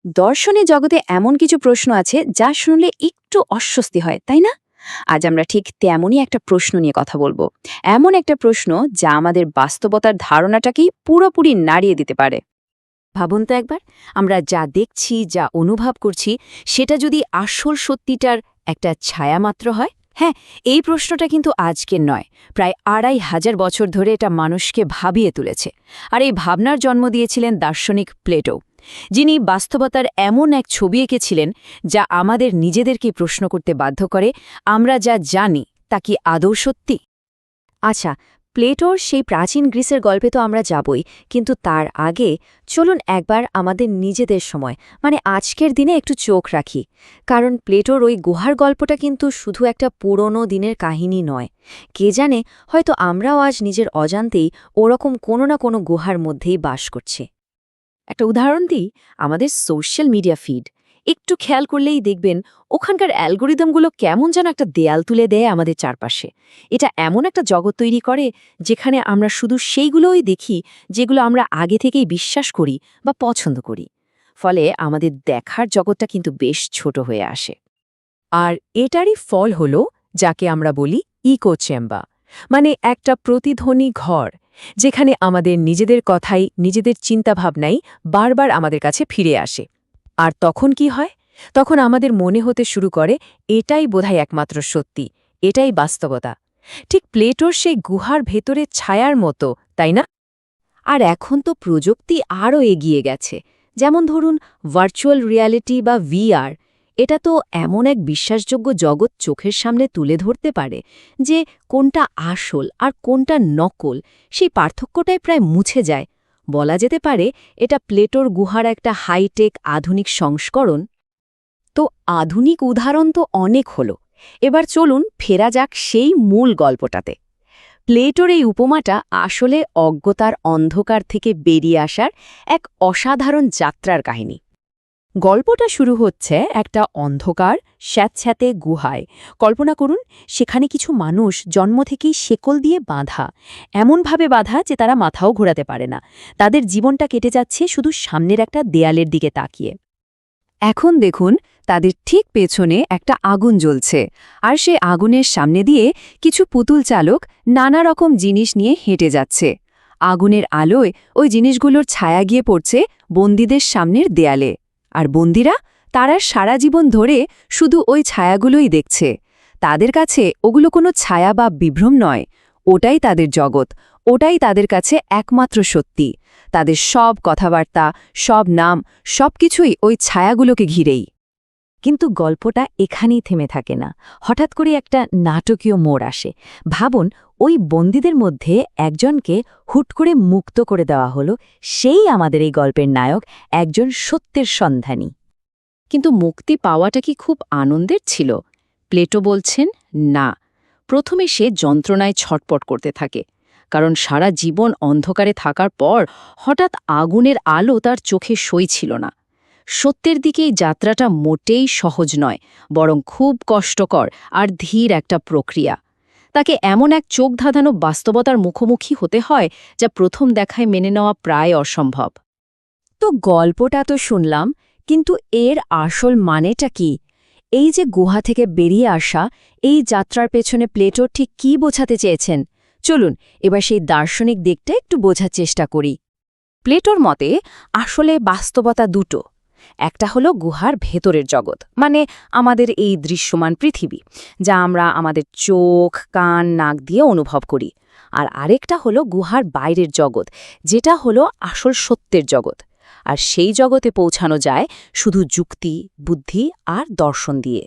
দর্শনের জগতে এমন কিছু প্রশ্ন আছে যা শুনলে একটু অস্বস্তি হয়, তাই না? আজ আমরা ঠিক তেমনই একটা প্রশ্ন নিয়ে কথা বলবো। এমন একটা প্রশ্ন যা আমাদের বাস্তবতার ধারণাটাকেই পুরোপুরি নাড়িয়ে দিতে পারে। ভাবুন তো একবার, আমরা যা দেখছি, যা অনুভব করছি, সেটা যদি আসল সত্যিটার একটা ছায়া মাত্র হয়। হ্যাঁ, এই প্রশ্নটা কিন্তু আজকের নয়, প্রায় ২৫০০ বছর ধরে এটা মানুষকে ভাবিয়ে তুলেছে। আর এই ভাবনার জন্ম দিয়েছিলেন দার্শনিক প্লেটো, যিনি বাস্তবতার এমন এক ছবি এঁকেছিলেন যা আমাদের নিজেদেরকে প্রশ্ন করতে বাধ্য করে, আমরা যা জানি তা কি আদৌ সত্যি? আচ্ছা, প্লেটোর সেই প্রাচীন গ্রিসের গল্পে তো আমরা যাবই, কিন্তু তার আগে চলুন একবার আমাদের নিজেদের সময়, মানে আজকের দিনে একটু চোখ রাখি। কারণ প্লেটোর ওই গুহার গল্পটা কিন্তু শুধু একটা পুরনো দিনের কাহিনী নয়। কে জানে, হয়তো আমরাও আজ নিজের অজান্তেই ওরকম কোনো না কোনো গুহার মধ্যেই বাস করছি। একটা উদাহরণ দিই, আমাদের সোশ্যাল মিডিয়া ফিড একটু খেয়াল করলেই দেখবেন ওখানকার অ্যালগোরিদমগুলো কেমন যেন একটা দেয়াল তুলে দেয় আমাদের চারপাশে। এটা এমন একটা জগৎ তৈরি করে যেখানে আমরা শুধু সেইগুলোই দেখি যেগুলো আমরা আগে থেকেই বিশ্বাস করি বা পছন্দ করি। ফলে আমাদের দেখার জগৎটা কিন্তু বেশ ছোট হয়ে আসে। আর এটারই ফল হলো যাকে আমরা বলি ইকো চেম্বার, মানে একটা প্রতিধ্বনি ঘর, যেখানে আমাদের নিজেদের কথাই, নিজেদের চিন্তাভাবনাই বারবার আমাদের কাছে ফিরে আসে। আর তখন কি হয়? তখন আমাদের মনে হতে শুরু করে এটাই বোধহয় একমাত্র সত্যি, এটাই বাস্তবতা। ঠিক প্লেটোর সেই গুহার ভেতরে ছায়ার মতো, তাই না? আর এখন তো প্রযুক্তি আরও এগিয়ে গেছে। যেমন ধরুন ভার্চুয়াল রিয়ালিটি বা ভিআর। এটা তো এমন এক বিশ্বাসযোগ্য জগৎ চোখের সামনে তুলে ধরতে পারে যে কোনটা আসল আর কোনটা নকল, সেই পার্থক্যটাই প্রায় মুছে যায়। বলা যেতে পারে এটা প্লেটোর গুহার একটা হাইটেক আধুনিক সংস্করণ। তো আধুনিক উদাহরণ তো অনেক হলো। এবার চলুন ফেরা যাক সেই মূল গল্পটাতে। প্লেটোর এই উপমাটা আসলে অজ্ঞতার অন্ধকার থেকে বেরিয়ে আসার এক অসাধারণ যাত্রার কাহিনী। গল্পটা শুরু হচ্ছে একটা অন্ধকার স্যাঁতস্যাঁতে গুহায়। কল্পনা করুন, সেখানে কিছু মানুষ জন্ম থেকেই শেকল দিয়ে বাঁধা, এমনভাবে বাঁধা যে তারা মাথাও ঘোরাতে পারে না। তাদের জীবনটা কেটে যাচ্ছে শুধু সামনের একটা দেয়ালের দিকে তাকিয়ে। এখন দেখুন, তাদের ঠিক পেছনে একটা আগুন জ্বলছে, আর সে আগুনের সামনে দিয়ে কিছু পুতুল চালক নানা রকম জিনিস নিয়ে হেঁটে যাচ্ছে। আগুনের আলোয় ওই জিনিসগুলোর ছায়া গিয়ে পড়ছে বন্দীদের সামনের দেয়ালে। আর বন্দীরা, তারা সারা জীবন ধরে শুধু ওই ছায়াগুলোই দেখছে। তাদের কাছে ওগুলো কোনো ছায়া বা বিভ্রম নয়, ওটাই তাদের জগৎ, ওটাই তাদের কাছে একমাত্র সত্যি। তাদের সব কথাবার্তা, সব নাম, সবকিছুই ওই ছায়াগুলোকে ঘিরেই। কিন্তু গল্পটা এখানেই থেমে থাকে না। হঠাৎ করে একটা নাটকীয় মোড় আসে। ভাবুন, ওই বন্দীদের মধ্যে একজনকে হুট করে মুক্ত করে দেওয়া হলো। সেই আমাদের এই গল্পের নায়ক, একজন সত্যের সন্ধানী। কিন্তু মুক্তি পাওয়াটা কি খুব আনন্দের ছিল? প্লেটো বলছেন না। প্রথমে সে যন্ত্রণায় ছটপট করতে থাকে, কারণ সারা জীবন অন্ধকারে থাকার পর হঠাৎ আগুনের আলো তার চোখে সইছিল না। সত্যের দিকে এই যাত্রাটা মোটেই সহজ নয়, বরং খুব কষ্টকর আর ধীর একটা প্রক্রিয়া। তাকে এমন এক চোখ ধাঁধানো বাস্তবতার মুখোমুখি হতে হয় যা প্রথম দেখায় মেনে নেওয়া প্রায় অসম্ভব। তো গল্পটা তো শুনলাম, কিন্তু এর আসল মানেটা কি? এই যে গুহা থেকে বেরিয়ে আসা, এই যাত্রার পেছনে প্লেটো ঠিক কী বোঝাতে চেয়েছেন? চলুন এবার সেই দার্শনিক দিকটা একটু বোঝার চেষ্টা করি। প্লেটোর মতে আসলে বাস্তবতা দুটো। একটা হলো গুহার ভেতরের জগৎ, মানে আমাদের এই দৃশ্যমান পৃথিবী, যা আমরা আমাদের চোখ, কান, নাক দিয়ে অনুভব করি। আর আরেকটা হলো গুহার বাইরের জগৎ, যেটা হলো আসল সত্যের জগৎ। আর সেই জগতে পৌঁছানো যায় শুধু যুক্তি, বুদ্ধি আর দর্শন দিয়ে।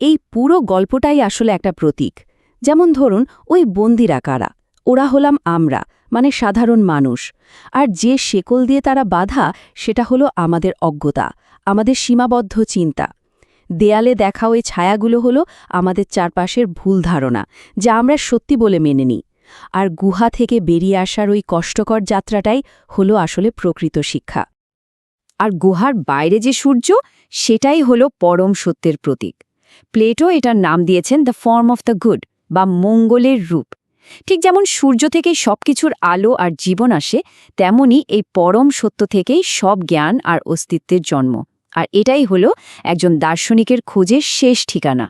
এই পুরো গল্পটাই আসলে একটা প্রতীক। যেমন ধরুন, ওই বন্দিরা কারা? ওরা হলাম আমরা, মানে সাধারণ মানুষ। আর যে শেকল দিয়ে তারা বাঁধা, সেটা হলো আমাদের অজ্ঞতা, আমাদের সীমাবদ্ধ চিন্তা। দেয়ালে দেখা ওই ছায়াগুলো হলো আমাদের চারপাশের ভুল ধারণা, যা আমরা সত্যি বলে মেনে নিই। আর গুহা থেকে বেরিয়ে আসার ওই কষ্টকর যাত্রাটাই হলো আসলে প্রকৃত শিক্ষা। আর গুহার বাইরে যে সূর্য, সেটাই হলো পরম সত্যের প্রতীক। প্লেটো এটার নাম দিয়েছেন the form of the good, বা মঙ্গলের রূপ। ঠিক যেমন সূর্য থেকেই সবকিছুর আলো আর জীবন আসে, তেমনি এই পরম সত্য থেকেই সব জ্ঞান আর অস্তিত্বের জন্ম। আর এটাই হলো একজন দার্শনিকের খোঁজের শেষ ঠিকানা।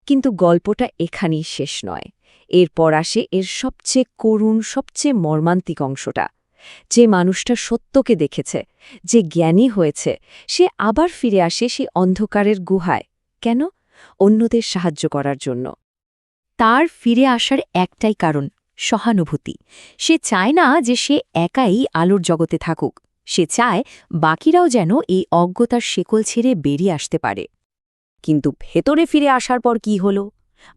কিন্তু গল্পটা এখানেই শেষ নয়। এরপর আসে এর সবচেয়ে করুণ, সবচেয়ে মর্মান্তিক অংশটা। যে মানুষটা সত্যকে দেখেছে, যে জ্ঞানী হয়েছে, সে আবার ফিরে আসে সেই অন্ধকারের গুহায়। কেন? অন্যদের সাহায্য করার জন্য। তার ফিরে আসার একটাই কারণ, সহানুভূতি। সে চায় না যে সে একাই আলোর জগতে থাকুক। সে চায় বাকিরাও যেন এই অজ্ঞতার শেকল ছেড়ে বেরিয়ে আসতে পারে। কিন্তু ভেতরে ফিরে আসার পর কি হল?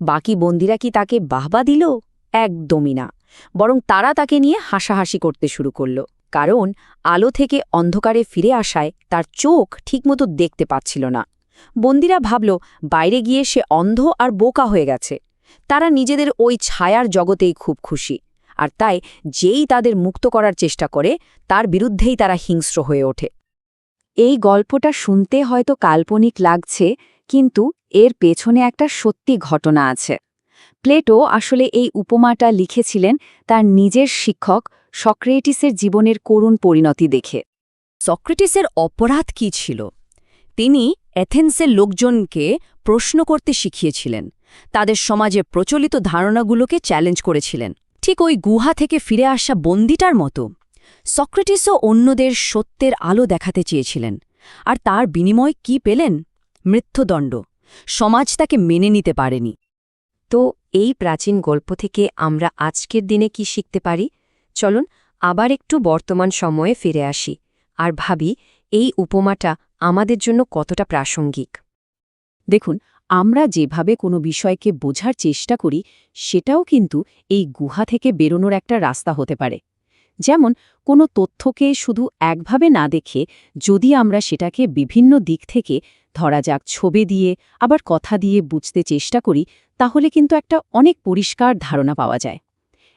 বাকি বন্দীরা কি তাকে বাহবা দিল? একদমই না। বরং তারা তাকে নিয়ে হাসাহাসি করতে শুরু করল। কারণ আলো থেকে অন্ধকারে ফিরে আসায় তার চোখ ঠিকমতো দেখতে পাচ্ছিল না। বন্দীরা ভাবল বাইরে গিয়ে সে অন্ধ আর বোকা হয়ে গেছে। তারা নিজেদের ওই ছায়ার জগতেই খুব খুশি। আর তাই যেই তাদের মুক্ত করার চেষ্টা করে, তার বিরুদ্ধেই তারা হিংস্র হয়ে ওঠে। এই গল্পটা শুনতে হয়তো কাল্পনিক লাগছে, কিন্তু এর পেছনে একটা সত্যি ঘটনা আছে। প্লেটো আসলে এই উপমাটা লিখেছিলেন তার নিজের শিক্ষক সক্রেটিসের জীবনের করুণ পরিণতি দেখে। সক্রেটিসের অপরাধ কী ছিল? তিনি অ্যাথেন্সের লোকজনকে প্রশ্ন করতে শিখিয়েছিলেন, তাদের সমাজে প্রচলিত ধারণাগুলোকে চ্যালেঞ্জ করেছিলেন, ঠিক ওই গুহা থেকে ফিরে আসা বন্দিটার মতো। সক্রেটিসও অন্যদের সত্যের আলো দেখাতে চেয়েছিলেন। আর তার বিনিময় কি পেলেন? মৃত্যুদণ্ড। সমাজ তাকে মেনে নিতে পারেনি। তো এই প্রাচীন গল্প থেকে আমরা আজকের দিনে কি শিখতে পারি? চলুন আবার একটু বর্তমান সময়ে ফিরে আসি আর ভাবি এই উপমাটা আমাদের জন্য কতটা প্রাসঙ্গিক। দেখুন, আমরা যেভাবে কোনো বিষয়কে বোঝার চেষ্টা করি, সেটাও কিন্তু এই গুহা থেকে বেরোনোর একটা রাস্তা হতে পারে। যেমন কোনো তথ্যকে শুধু একভাবে না দেখে যদি আমরা সেটাকে বিভিন্ন দিক থেকে, ধরা যাক ছবি দিয়ে, আবার কথা দিয়ে বুঝতে চেষ্টা করি, তাহলে কিন্তু একটা অনেক পরিষ্কার ধারণা পাওয়া যায়।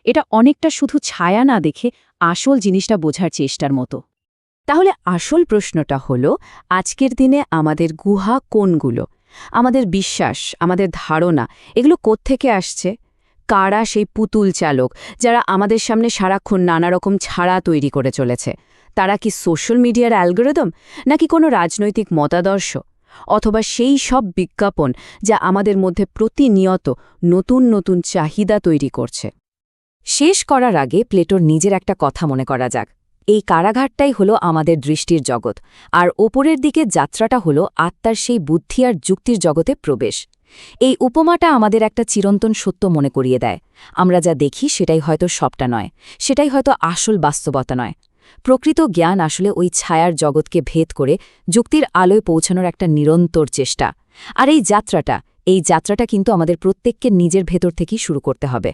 এটা অনেকটা শুধু ছায়া না দেখে আসল জিনিসটা বোঝার চেষ্টার মতো। তাহলে আসল প্রশ্নটা হলো, আজকের দিনে আমাদের গুহা কোনগুলো? আমাদের বিশ্বাস, আমাদের ধারণা, এগুলো কোত্থেকে আসছে? কারা সেই পুতুল চালক যারা আমাদের সামনে সারাক্ষণ নানা রকম ছাড়া তৈরি করে চলেছে? তারা কি সোশ্যাল মিডিয়ার অ্যালগোরিদম, নাকি কোনো রাজনৈতিক মতাদর্শ, অথবা সেই সব বিজ্ঞাপন যা আমাদের মধ্যে প্রতিনিয়ত নতুন নতুন চাহিদা তৈরি করছে? শেষ করার আগে প্লেটোর নিজের একটা কথা মনে করা যাক। এই কারাগারটাই হলো আমাদের দৃষ্টির জগৎ, আর ওপরের দিকে যাত্রাটা হলো আত্মার সেই বুদ্ধি আর যুক্তির জগতে প্রবেশ। এই উপমাটা আমাদের একটা চিরন্তন সত্য মনে করিয়ে দেয়। আমরা যা দেখি সেটাই হয়তো সবটা নয়, সেটাই হয়তো আসল বাস্তবতা নয়। প্রকৃত জ্ঞান আসলে ওই ছায়ার জগৎকে ভেদ করে যুক্তির আলোয় পৌঁছানোর একটা নিরন্তর চেষ্টা। আর এই যাত্রাটা কিন্তু আমাদের প্রত্যেককে নিজের ভেতর থেকেই শুরু করতে হবে।